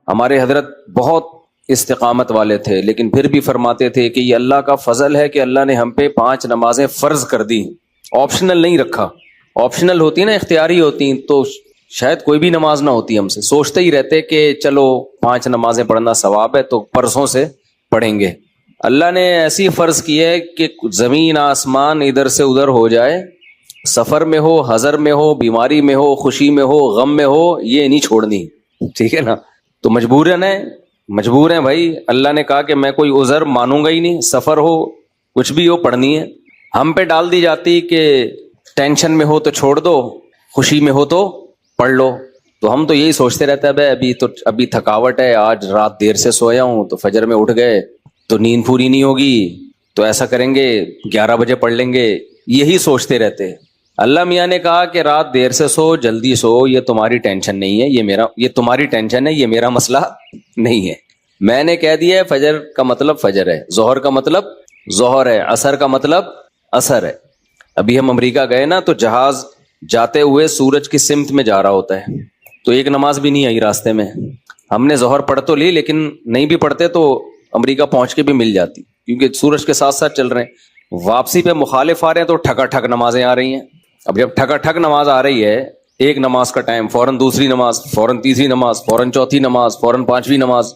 ہمارے حضرت بہت استقامت والے تھے، لیکن پھر بھی فرماتے تھے کہ یہ اللہ کا فضل ہے کہ اللہ نے ہم پہ 5 نمازیں فرض کر دی، آپشنل نہیں رکھا۔ آپشنل ہوتی نا، اختیاری ہوتی تو شاید کوئی بھی نماز نہ ہوتی، ہم سے سوچتے ہی رہتے کہ چلو 5 نمازیں پڑھنا ثواب ہے تو پرسوں سے پڑھیں گے۔ اللہ نے ایسی فرض کی ہے کہ زمین آسمان ادھر سے ادھر ہو جائے، سفر میں ہو، حضر میں ہو، بیماری میں ہو، خوشی میں ہو، غم میں ہو، یہ نہیں چھوڑنی، ٹھیک ہے نا؟ تو مجبور ہیں بھائی، اللہ نے کہا کہ میں کوئی عذر مانوں گا ہی نہیں، سفر ہو کچھ بھی ہو پڑھنی ہے۔ ہم پہ ڈال دی جاتی کہ ٹینشن میں ہو تو چھوڑ دو، خوشی میں ہو تو پڑھ لو، تو ہم تو یہی سوچتے رہتے ہیں بھائی ابھی تھکاوٹ ہے، آج رات دیر سے سویا ہوں تو فجر میں اٹھ گئے تو نیند پوری نہیں ہوگی، تو ایسا کریں گے 11 بجے پڑھ لیں گے، یہی سوچتے رہتے۔ اللہ میاں نے کہا کہ رات دیر سے سو، جلدی سو، یہ تمہاری ٹینشن نہیں ہے، یہ تمہاری ٹینشن ہے، یہ میرا مسئلہ نہیں ہے۔ میں نے کہہ دیا ہے فجر کا مطلب فجر ہے، ظہر کا مطلب ظہر ہے، عصر کا مطلب عصر ہے۔ ابھی ہم امریکہ گئے نا تو جہاز جاتے ہوئے سورج کی سمت میں جا رہا ہوتا ہے، تو ایک نماز بھی نہیں آئی راستے میں۔ ہم نے ظہر پڑھ تو لی، لیکن نہیں بھی پڑھتے تو امریکہ پہنچ کے بھی مل جاتی، کیونکہ سورج کے ساتھ ساتھ چل رہے ہیں۔ واپسی پہ مخالف آ رہے ہیں تو ٹھکا ٹھک نمازیں آ رہی ہیں۔ اب جب ٹھکا ٹھک نماز آ رہی ہے، ایک نماز کا ٹائم، فوراً دوسری نماز، فوراً تیسری نماز، فوراً چوتھی نماز، فوراً 5ویں نماز،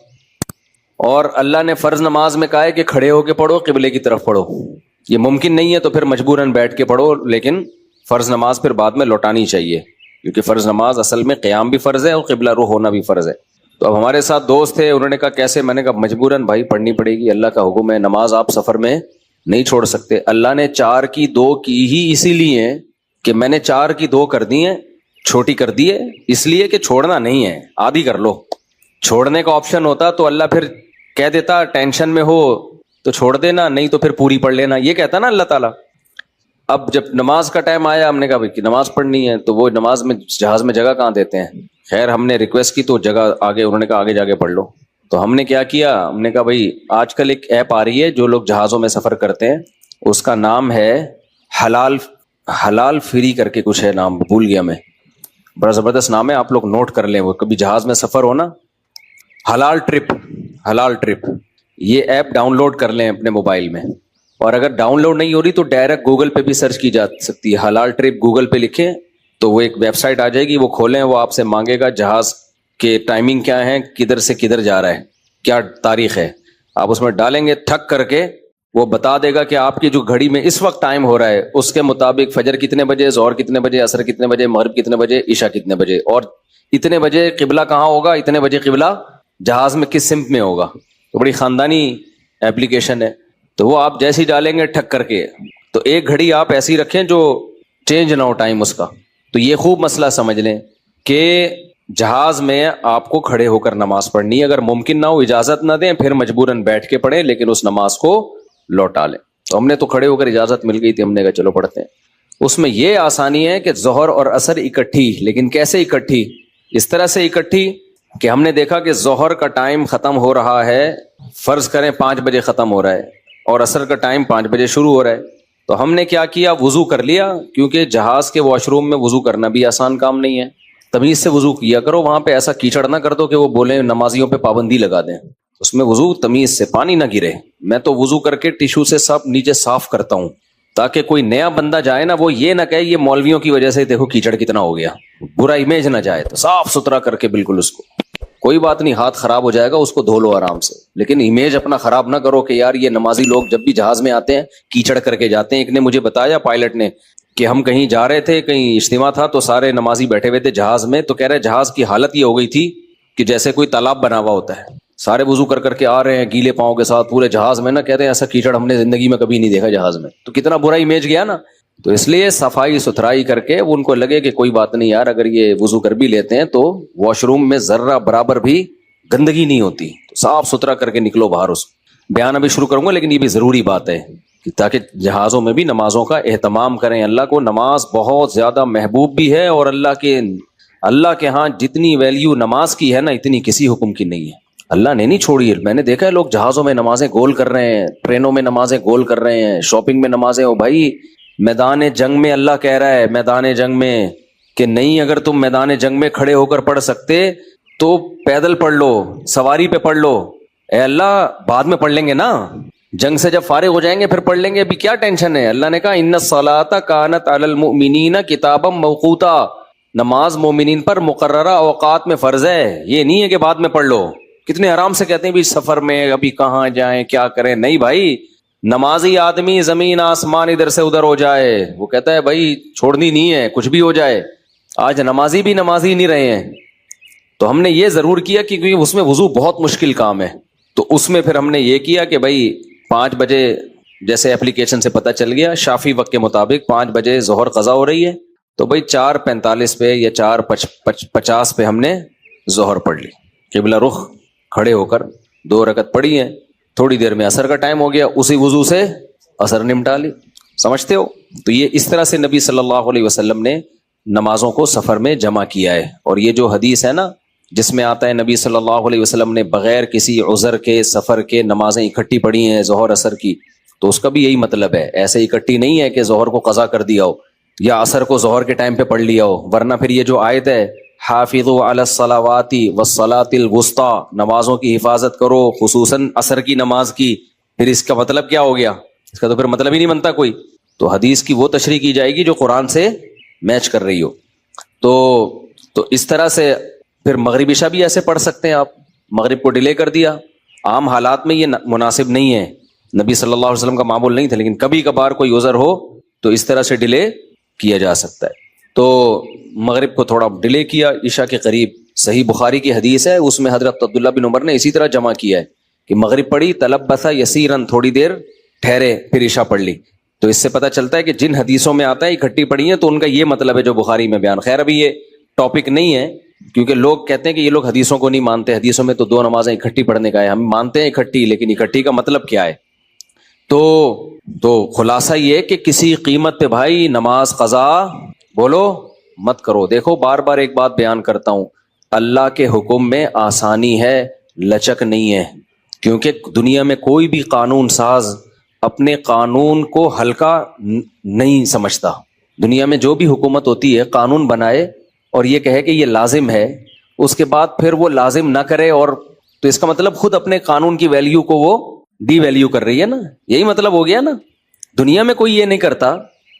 اور اللہ نے فرض نماز میں کہا ہے کہ کھڑے ہو کے پڑھو، قبلے کی طرف پڑھو۔ یہ ممکن نہیں ہے تو پھر مجبوراً بیٹھ کے پڑھو، لیکن فرض نماز پھر بعد میں لوٹانی چاہیے، کیونکہ فرض نماز اصل میں قیام بھی فرض ہے اور قبلہ رو ہونا بھی فرض ہے۔ تو اب ہمارے ساتھ دوست تھے، انہوں نے کہا کیسے؟ میں نے کہا مجبوراً بھائی پڑھنی پڑے گی، اللہ کا حکم ہے، نماز آپ سفر میں نہیں چھوڑ سکتے۔ اللہ نے 4 کی 2 کی ہی اسی لیے کہ میں نے 4 کی 2 کر دی ہیں، چھوٹی کر دی ہے، اس لیے کہ چھوڑنا نہیں ہے، آدھی کر لو۔ چھوڑنے کا آپشن ہوتا تو اللہ پھر کہہ دیتا ٹینشن میں ہو تو چھوڑ دینا، نہیں تو پھر پوری پڑھ لینا، یہ کہتا نا اللہ تعالیٰ۔ اب جب نماز کا ٹائم آیا، ہم نے کہا بھائی کہ نماز پڑھنی ہے، تو وہ نماز میں جہاز میں جگہ کہاں دیتے ہیں؟ خیر ہم نے ریکویسٹ کی تو جگہ آگے، انہوں نے کہا آگے جا کے پڑھ لو۔ تو ہم نے کیا کیا، ہم نے کہا بھائی آج کل ایک ایپ آ رہی ہے جو لوگ جہازوں میں سفر کرتے ہیں، اس کا نام ہے حلال فری کر کے کچھ ہے، نام بھول گیا میں، بڑا زبردست نام ہے، آپ لوگ نوٹ کر لیں، وہ کبھی جہاز میں سفر ہو نا، حلال ٹرپ، یہ ایپ ڈاؤن لوڈ کر لیں اپنے موبائل میں، اور اگر ڈاؤن لوڈ نہیں ہو رہی تو ڈائریکٹ گوگل پہ بھی سرچ کی جا سکتی ہے، حلال ٹرپ گوگل پہ لکھیں تو وہ ایک ویب سائٹ آ جائے گی، وہ کھولیں، وہ آپ سے مانگے گا جہاز کے ٹائمنگ کیا ہے، کدھر سے کدھر جا رہا ہے، کیا تاریخ ہے، آپ اس میں ڈالیں گے، ٹھک کر کے وہ بتا دے گا کہ آپ کی جو گھڑی میں اس وقت ٹائم ہو رہا ہے اس کے مطابق فجر کتنے بجے، ظہر کتنے بجے، عصر کتنے بجے، مغرب کتنے بجے، عشاء کتنے بجے، اور اتنے بجے قبلہ کہاں ہوگا، اتنے بجے قبلہ جہاز میں کس سمت میں ہوگا۔ تو بڑی خاندانی ایپلیکیشن ہے، تو وہ آپ جیسے ہی ڈالیں گے ٹھک کر کے، تو ایک گھڑی آپ ایسی رکھیں جو چینج نہ ہو ٹائم اس کا۔ تو یہ خوب مسئلہ سمجھ لیں کہ جہاز میں آپ کو کھڑے ہو کر نماز پڑھنی ہے، اگر ممکن نہ ہو، اجازت نہ دیں، پھر مجبوراً بیٹھ کے پڑھیں، لیکن اس نماز کو لوٹا لیں۔ تو ہم نے تو کھڑے ہو کر اجازت مل گئی تھی، ہم نے کہا چلو پڑھتے ہیں۔ اس میں یہ آسانی ہے کہ ظہر اور عصر اکٹھی، لیکن کیسے اکٹھی؟ اس طرح سے اکٹھی کہ ہم نے دیکھا کہ ظہر کا ٹائم ختم ہو رہا ہے، فرض کریں 5 بجے ختم ہو رہا ہے، اور عصر کا ٹائم 5 بجے شروع ہو رہا ہے، تو ہم نے کیا کیا، وضو کر لیا، کیونکہ جہاز کے واش روم میں وضو کرنا بھی آسان کام نہیں ہے، تمیز سے وضو کیا کرو، وہاں پہ ایسا کیچڑ نہ کر دو کہ وہ بولیں نمازیوں پہ پابندی لگا دیں، اس میں وضو تمیز سے، پانی نہ گرے۔ میں تو وضو کر کے ٹیشو سے سب نیچے صاف کرتا ہوں، تاکہ کوئی نیا بندہ جائے نا، وہ یہ نہ کہے یہ مولویوں کی وجہ سے دیکھو کیچڑ کتنا ہو گیا، برا امیج نہ جائے، تو صاف ستھرا کر کے بالکل اس کو، کوئی بات نہیں، ہاتھ خراب ہو جائے گا اس کو دھو لو آرام سے، لیکن امیج اپنا خراب نہ کرو کہ یار یہ نمازی لوگ جب بھی جہاز میں آتے ہیں کیچڑ کر کے جاتے ہیں۔ ایک نے مجھے بتایا، پائلٹ نے، کہ ہم کہیں جا رہے تھے، کہیں اجتماع تھا، تو سارے نمازی بیٹھے ہوئے تھے جہاز میں، تو کہہ رہے جہاز کی حالت یہ ہو گئی تھی کہ جیسے کوئی تالاب بنا ہوا ہوتا ہے، سارے وضو کر کے آ رہے ہیں گیلے پاؤں کے ساتھ پورے جہاز میں، نا کہتے ہیں ایسا کیچڑ ہم نے زندگی میں کبھی نہیں دیکھا جہاز میں، تو کتنا برا امیج گیا نا۔ تو اس لیے صفائی ستھرائی کر کے ان کو لگے کہ کوئی بات نہیں یار، اگر یہ وضو کر بھی لیتے ہیں تو واش روم میں ذرہ برابر بھی گندگی نہیں ہوتی، تو صاف ستھرا کر کے نکلو باہر۔ اس بیان ابھی شروع کروں گا، لیکن یہ بھی ضروری بات ہے تاکہ جہازوں میں بھی نمازوں کا اہتمام کریں۔ اللہ کو نماز بہت زیادہ محبوب بھی ہے، اور اللہ کے ہاں جتنی ویلیو نماز کی ہے نا، اتنی کسی حکم کی نہیں ہے۔ اللہ نے نہیں چھوڑی ہے، میں نے دیکھا ہے لوگ جہازوں میں نمازیں گول کر رہے ہیں، ٹرینوں میں نمازیں گول کر رہے ہیں، شاپنگ میں نمازیں، ہو بھائی میدان جنگ میں اللہ کہہ رہا ہے، میدان جنگ میں کہ نہیں، اگر تم میدان جنگ میں کھڑے ہو کر پڑھ سکتے تو پیدل پڑھ لو, سواری پہ پڑھ لو, اے اللہ بعد میں پڑھ لیں گے نا, جنگ سے جب فارغ ہو جائیں گے پھر پڑھ لیں گے, ابھی کیا ٹینشن ہے. اللہ نے کہا ان الصلاۃ کانت علی المؤمنین کتابا موقوتا, نماز مومنین پر مقررہ اوقات میں فرض ہے, یہ نہیں ہے کہ بعد میں پڑھ لو. کتنے آرام سے کہتے ہیں بھی سفر میں ابھی کہاں جائیں کیا کریں. نہیں بھائی, نمازی آدمی زمین آسمان ادھر سے ادھر ہو جائے وہ کہتا ہے بھائی چھوڑنی نہیں ہے, کچھ بھی ہو جائے. آج نمازی بھی نمازی نہیں رہے ہیں. تو ہم نے یہ ضرور کیا کیونکہ اس میں وضو بہت مشکل کام ہے, تو اس میں پھر ہم نے یہ کیا کہ بھائی 5 بجے جیسے اپلیکیشن سے پتہ چل گیا شافی وقت کے مطابق 5 بجے ظہر قضا ہو رہی ہے, تو بھائی 4:45 پہ یا 4:50 پہ ہم نے ظہر پڑھ لی, قبلہ رخ کھڑے ہو کر 2 رکعت پڑھی ہیں. تھوڑی دیر میں عصر کا ٹائم ہو گیا, اسی وضو سے عصر نمٹا لی. سمجھتے ہو؟ تو یہ اس طرح سے نبی صلی اللہ علیہ وسلم نے نمازوں کو سفر میں جمع کیا ہے. اور یہ جو حدیث ہے نا جس میں آتا ہے نبی صلی اللہ علیہ وسلم نے بغیر کسی عذر کے سفر کے نمازیں اکٹھی پڑھی ہیں ظہر عصر کی, تو اس کا بھی یہی مطلب ہے. ایسے اکٹھی نہیں ہے کہ ظہر کو قضا کر دیا ہو یا عصر کو ظہر کے ٹائم پہ پڑھ لیا ہو, ورنہ پھر یہ جو آیت ہے حافظوا علی الصلوات والصلاۃ الوسطی, نمازوں کی حفاظت کرو خصوصاً عصر کی نماز کی, پھر اس کا مطلب کیا ہو گیا؟ اس کا تو پھر مطلب ہی نہیں بنتا کوئی. تو حدیث کی وہ تشریح کی جائے گی جو قرآن سے میچ کر رہی ہو. تو اس طرح سے پھر مغرب عشاء بھی ایسے پڑھ سکتے ہیں آپ. مغرب کو ڈیلے کر دیا, عام حالات میں یہ مناسب نہیں ہے, نبی صلی اللہ علیہ وسلم کا معمول نہیں تھا, لیکن کبھی کبھار کوئی عذر ہو تو اس طرح سے ڈیلے کیا جا سکتا ہے. تو مغرب کو تھوڑا ڈیلے کیا عشاء کے قریب. صحیح بخاری کی حدیث ہے, اس میں حضرت عبداللہ بن عمر نے اسی طرح جمع کیا ہے کہ مغرب پڑھی تلبث یسیرا, تھوڑی دیر ٹھہرے پھر عشاء پڑھ لی. تو اس سے پتہ چلتا ہے کہ جن حدیثوں میں آتا ہے اکٹھی پڑھی ہیں تو ان کا یہ مطلب ہے جو بخاری میں بیان. خیر ابھی یہ ٹاپک نہیں ہے کیونکہ لوگ کہتے ہیں کہ یہ لوگ حدیثوں کو نہیں مانتے, حدیثوں میں تو 2 نمازیں اکٹھی پڑھنے کا ہے. ہم مانتے ہیں اکٹھی, لیکن اکٹھی کا مطلب کیا ہے؟ تو خلاصہ یہ کہ کسی قیمت پہ بھائی نماز قضا بولو مت کرو. دیکھو بار بار ایک بات بیان کرتا ہوں, اللہ کے حکم میں آسانی ہے, لچک نہیں ہے. کیونکہ دنیا میں کوئی بھی قانون ساز اپنے قانون کو ہلکا نہیں سمجھتا. دنیا میں جو بھی حکومت ہوتی ہے قانون بنائے اور یہ کہے کہ یہ لازم ہے, اس کے بعد پھر وہ لازم نہ کرے, اور تو اس کا مطلب خود اپنے قانون کی ویلیو کو وہ ڈی ویلیو کر رہی ہے نا. یہی مطلب ہو گیا نا. دنیا میں کوئی یہ نہیں کرتا,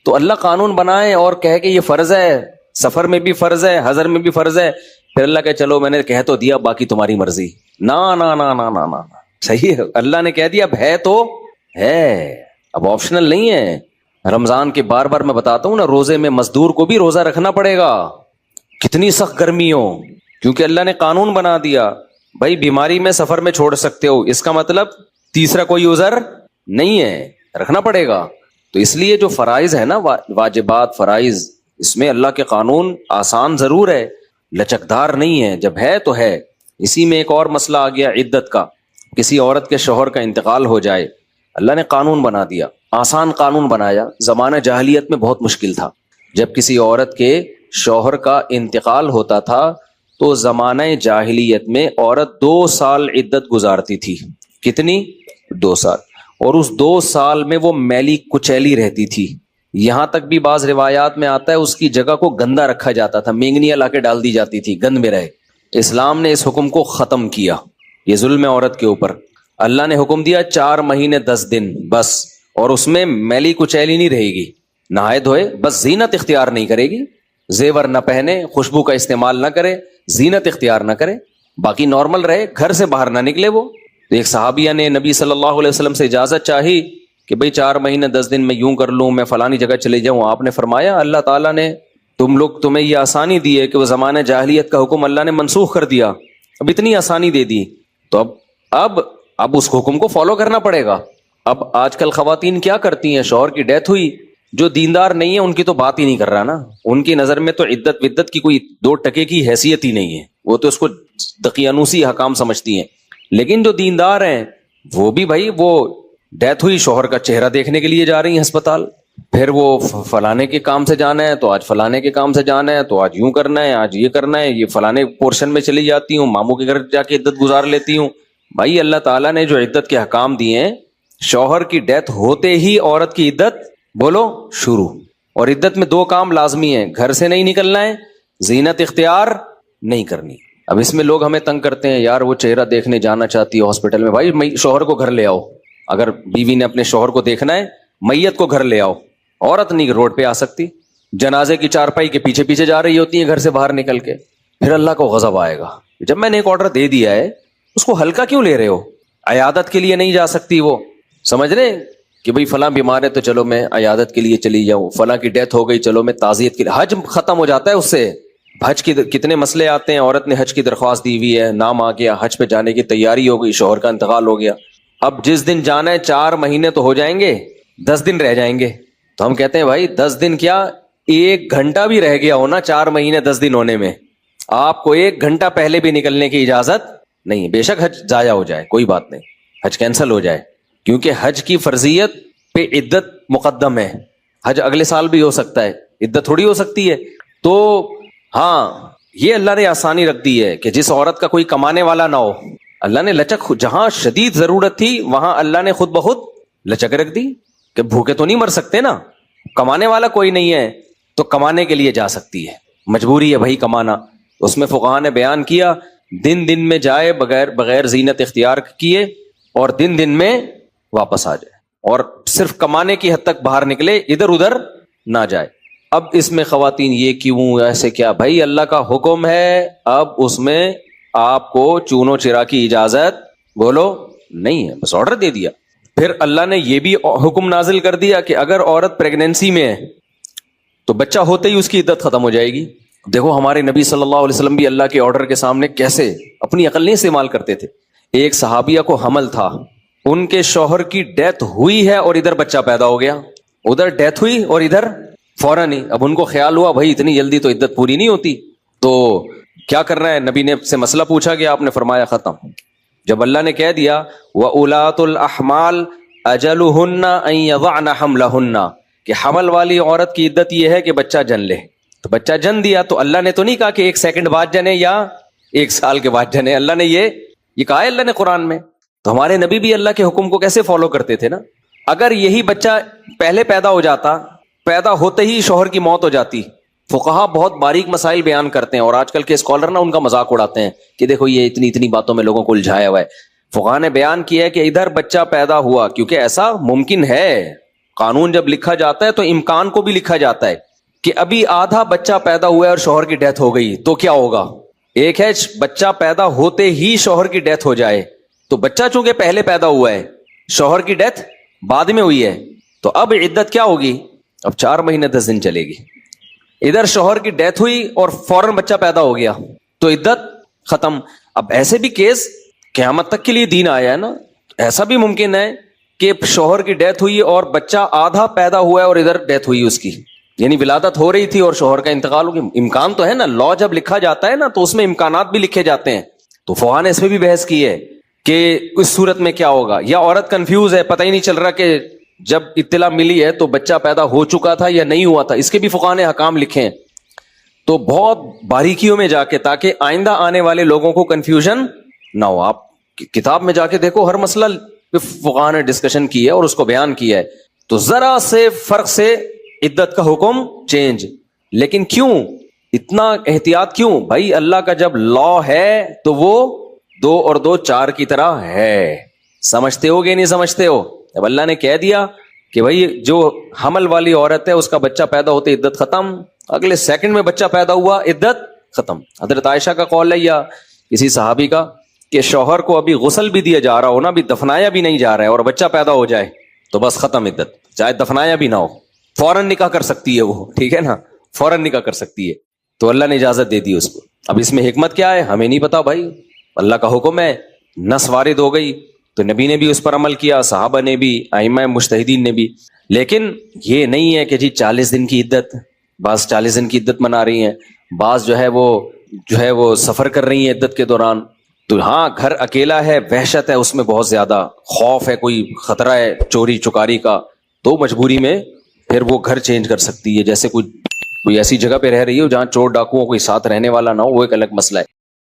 تو اللہ قانون بنائے اور کہے کہ یہ فرض ہے, سفر میں بھی فرض ہے, حضر میں بھی فرض ہے, پھر اللہ کہ چلو میں نے کہہ تو دیا باقی تمہاری مرضی. نا نا نا نا نا نا, صحیح ہے, اللہ نے کہہ دیا اب ہے تو ہے, اب آپشنل نہیں ہے. رمضان کے بار بار میں بتاتا ہوں نا, روزے میں مزدور کو بھی روزہ رکھنا پڑے گا, کتنی سخت گرمی ہو, کیونکہ اللہ نے قانون بنا دیا بھائی بیماری میں سفر میں چھوڑ سکتے ہو, اس کا مطلب تیسرا کوئی عذر نہیں ہے, رکھنا پڑے گا. تو اس لیے جو فرائض ہے نا, واجبات فرائض, اس میں اللہ کے قانون آسان ضرور ہے, لچکدار نہیں ہے. جب ہے تو ہے. اسی میں ایک اور مسئلہ آ گیا عدت کا. کسی عورت کے شوہر کا انتقال ہو جائے, اللہ نے قانون بنا دیا, آسان قانون بنایا. زمانہ جاہلیت میں بہت مشکل تھا. جب کسی عورت کے شوہر کا انتقال ہوتا تھا تو زمانہ جاہلیت میں عورت 2 سال عدت گزارتی تھی. کتنی؟ 2 سال. اور اس 2 سال میں وہ میلی کچیلی رہتی تھی. یہاں تک بھی بعض روایات میں آتا ہے اس کی جگہ کو گندا رکھا جاتا تھا, مینگنیاں لا کے ڈال دی جاتی تھی گند میں رہے. اسلام نے اس حکم کو ختم کیا, یہ ظلم ہے عورت کے اوپر. اللہ نے حکم دیا 4 مہینے 10 دن بس, اور اس میں میلی کچیلی نہیں رہے گی, نہائے دھوئے, بس زینت اختیار نہیں کرے گی, زیور نہ پہنے, خوشبو کا استعمال نہ کرے, زینت اختیار نہ کرے, باقی نارمل رہے, گھر سے باہر نہ نکلے. وہ ایک صحابیہ نے نبی صلی اللہ علیہ وسلم سے اجازت چاہی کہ بھئی 4 مہینے 10 دن میں یوں کر لوں, میں فلانی جگہ چلے جاؤں. آپ نے فرمایا اللہ تعالیٰ نے تمہیں یہ آسانی دی ہے کہ وہ زمانہ جاہلیت کا حکم اللہ نے منسوخ کر دیا, اب اتنی آسانی دے دی, تو اب اس حکم کو فالو کرنا پڑے گا. اب آج کل خواتین کیا کرتی ہیں, شوہر کی ڈیتھ ہوئی, جو دیندار نہیں ہے ان کی تو بات ہی نہیں کر رہا نا, ان کی نظر میں تو عدت ودت کی کوئی 2 ٹکے کی حیثیت ہی نہیں ہے, وہ تو اس کو دقیانوسی حکام سمجھتی ہیں. لیکن جو دیندار ہیں وہ بھی بھائی, وہ ڈیتھ ہوئی, شوہر کا چہرہ دیکھنے کے لیے جا رہی ہیں ہسپتال, پھر وہ فلانے کے کام سے جانا ہے تو آج فلانے کے کام سے جانا ہے, تو آج یوں کرنا ہے, آج یہ کرنا ہے, یہ فلانے پورشن میں چلی جاتی ہوں, ماموں کے گھر جا کے عدت گزار لیتی ہوں. بھائی اللہ تعالیٰ نے جو عدت کے حکام دیے ہیں, شوہر کی ڈیتھ ہوتے ہی عورت کی عدت بولو شروع. اور عدت میں 2 کام لازمی ہیں, گھر سے نہیں نکلنا ہے, زینت اختیار نہیں کرنی. اب اس میں لوگ ہمیں تنگ کرتے ہیں، یار وہ چہرہ دیکھنے جانا چاہتی ہے ہاسپٹل میں، بھائی شوہر کو گھر لے آؤ، اگر بیوی نے اپنے شوہر کو دیکھنا ہے میت کو گھر لے آؤ، عورت نہیں روڈ پہ آ سکتی، جنازے کی چارپائی کے پیچھے پیچھے جا رہی ہوتی ہے گھر سے باہر نکل کے، پھر اللہ کو غضب آئے گا، جب میں نے ایک آرڈر دے دیا ہے اس کو ہلکا کیوں لے رہے ہو؟ عیادت کے لیے نہیں جا سکتی وہ، سمجھ رہے کہ بھئی فلاں بیمار ہے تو چلو میں عیادت کے لیے چلی جاؤں، فلاں کی ڈیتھ ہو گئی چلو میں تعزیت کے لیے، حج ختم ہو جاتا ہے اس سے، حج کی کتنے مسئلے آتے ہیں، عورت نے حج کی درخواست دی ہوئی ہے، نام آ گیا، حج پہ جانے کی تیاری ہو گئی، شوہر کا انتقال ہو گیا، اب جس دن جانا ہے 4 مہینے تو ہو جائیں گے، 10 دن رہ جائیں گے، تو ہم کہتے ہیں بھائی 10 دن کیا 1 گھنٹہ بھی رہ گیا ہونا 4 مہینے 10 دن ہونے میں، آپ کو 1 گھنٹہ پہلے بھی نکلنے کی اجازت نہیں، بے شک حج ضائع ہو جائے کوئی بات نہیں، حج کینسل ہو جائے، کیونکہ حج کی فرضیت پہ عدت مقدم ہے، حج اگلے سال بھی ہو سکتا ہے، عدت تھوڑی ہو سکتی ہے، تو ہاں یہ اللہ نے آسانی رکھ دی ہے کہ جس عورت کا کوئی کمانے والا نہ ہو، اللہ نے لچک، جہاں شدید ضرورت تھی وہاں اللہ نے خود بخود لچک رکھ دی کہ بھوکے تو نہیں مر سکتے نا، کمانے والا کوئی نہیں ہے تو کمانے کے لیے جا سکتی ہے، مجبوری ہے بھائی کمانا، اس میں فقہاء نے بیان کیا دن میں جائے بغیر زینت اختیار کیے، اور دن میں واپس آ جائے، اور صرف کمانے کی حد تک باہر نکلے، ادھر ادھر نہ جائے۔ اب اس میں خواتین یہ کیوں ایسے کیا؟ بھائی اللہ کا حکم ہے، اب اس میں آپ کو چونو چرا کی اجازت بولو نہیں ہے، بس آرڈر دے دیا۔ پھر اللہ نے یہ بھی حکم نازل کر دیا کہ اگر عورت پریگنینسی میں ہے تو بچہ ہوتے ہی اس کی عدت ختم ہو جائے گی۔ دیکھو ہمارے نبی صلی اللہ علیہ وسلم بھی اللہ کے آرڈر کے سامنے کیسے اپنی عقل نہیں استعمال کرتے تھے۔ ایک صحابیہ کو حمل تھا، ان کے شوہر کی ڈیتھ ہوئی ہے اور ادھر بچہ پیدا ہو گیا، ادھر ڈیتھ ہوئی اور ادھر فوراً ہی، اب ان کو خیال ہوا بھائی اتنی جلدی تو عدت پوری نہیں ہوتی، تو کیا کرنا ہے؟ نبی نے سے مسئلہ پوچھا گیا، آپ نے فرمایا ختم۔ جب اللہ نے کہہ دیا وَأُولَاتُ الْأَحْمَالِ أَجَلُهُنَّ أَن يَضَعْنَ حَمْلَهُنَّ، کہ حمل والی عورت کی عدت یہ ہے کہ بچہ جن لے، تو بچہ جن دیا تو اللہ نے تو نہیں کہا کہ 1 سیکنڈ بعد جنے یا 1 سال کے بعد جنے، اللہ نے یہ کہا ہے اللہ نے قرآن میں۔ تو ہمارے نبی بھی اللہ کے حکم کو کیسے فالو کرتے تھے نا۔ اگر یہی بچہ پہلے پیدا ہو جاتا، پیدا ہوتے ہی شوہر کی موت ہو جاتی، فقہا بہت باریک مسائل بیان کرتے ہیں، اور آج کل کے اسکالر نا ان کا مذاق اڑاتے ہیں کہ دیکھو یہ اتنی باتوں میں لوگوں کو الجھایا ہوا ہے۔ فقہا نے بیان کیا ہے کہ ادھر بچہ پیدا ہوا، کیونکہ ایسا ممکن ہے، قانون جب لکھا جاتا ہے تو امکان کو بھی لکھا جاتا ہے کہ ابھی آدھا بچہ پیدا ہوا ہے اور شوہر کی ڈیتھ ہو گئی تو کیا ہوگا۔ ایک ہے بچہ پیدا ہوتے ہی شوہر کی ڈیتھ ہو جائے، تو بچہ چونکہ پہلے پیدا ہوا ہے، شوہر کی ڈیتھ بعد میں ہوئی ہے، تو اب عدت کیا ہوگی؟ اب 4 مہینے 10 دن چلے گی۔ ادھر شوہر کی ڈیتھ ہوئی اور فوراً بچہ پیدا ہو گیا تو عدت ختم۔ اب ایسے بھی کیس قیامت تک کے لیے دین آیا ہے نا، ایسا بھی ممکن ہے کہ شوہر کی ڈیتھ ہوئی اور بچہ آدھا پیدا ہوا ہے اور ادھر ڈیتھ ہوئی اس کی، یعنی ولادت ہو رہی تھی اور شوہر کا انتقال ہو گیا۔ امکان تو ہے نا، لا جب لکھا جاتا ہے نا تو اس میں امکانات بھی لکھے جاتے ہیں۔ تو فقہا نے اس میں بھی بحث کی ہے کہ اس صورت میں کیا ہوگا، یا عورت کنفیوز ہے، پتہ ہی نہیں چل رہا کہ جب اطلاع ملی ہے تو بچہ پیدا ہو چکا تھا یا نہیں ہوا تھا، اس کے بھی فقہا نے حکام لکھے ہیں۔ تو بہت باریکیوں میں جا کے، تاکہ آئندہ آنے والے لوگوں کو کنفیوژن نہ ہو۔ آپ کتاب میں جا کے دیکھو، ہر مسئلہ پہ فقہا نے ڈسکشن کی ہے اور اس کو بیان کیا ہے۔ تو ذرا سے فرق سے عدت کا حکم چینج، لیکن کیوں اتنا احتیاط کیوں؟ بھائی اللہ کا جب لا ہے تو وہ 2 اور 2 4 کی طرح ہے، سمجھتے ہو گے نہیں سمجھتے ہو؟ جب اللہ نے کہہ دیا کہ بھائی جو حمل والی عورت ہے اس کا بچہ پیدا ہوتے عدت ختم، اگلے سیکنڈ میں بچہ پیدا ہوا عدت ختم۔ حضرت عائشہ کا قول ہے یا کسی صحابی کا کہ شوہر کو ابھی غسل بھی دیا جا رہا ہو نا، ابھی دفنایا بھی نہیں جا رہا ہے اور بچہ پیدا ہو جائے تو بس ختم عدت، چاہے دفنایا بھی نہ ہو، فوراً نکاح کر سکتی ہے وہ، ٹھیک ہے نا، فوراً نکاح کر سکتی ہے۔ تو اللہ نے اجازت دے دی اس کو۔ اب اس میں حکمت کیا ہے ہمیں نہیں پتا بھائی، اللہ کا حکم ہے، نص وارد ہو گئی تو نبی نے بھی اس پر عمل کیا، صحابہ نے بھی، ائمہ مجتہدین نے بھی۔ لیکن یہ نہیں ہے کہ جی 40 دن کی عدت، بعض 40 دن کی عدت منا رہی ہیں، بعض جو ہے وہ سفر کر رہی ہیں عدت کے دوران۔ تو ہاں گھر اکیلا ہے، وحشت ہے اس میں، بہت زیادہ خوف ہے، کوئی خطرہ ہے چوری چکاری کا، تو مجبوری میں پھر وہ گھر چینج کر سکتی ہے۔ جیسے کوئی ایسی جگہ پہ رہ رہی ہو جہاں چور ڈاکوؤں کوئی ساتھ رہنے والا نہ ہو، وہ ایک الگ مسئلہ ہے۔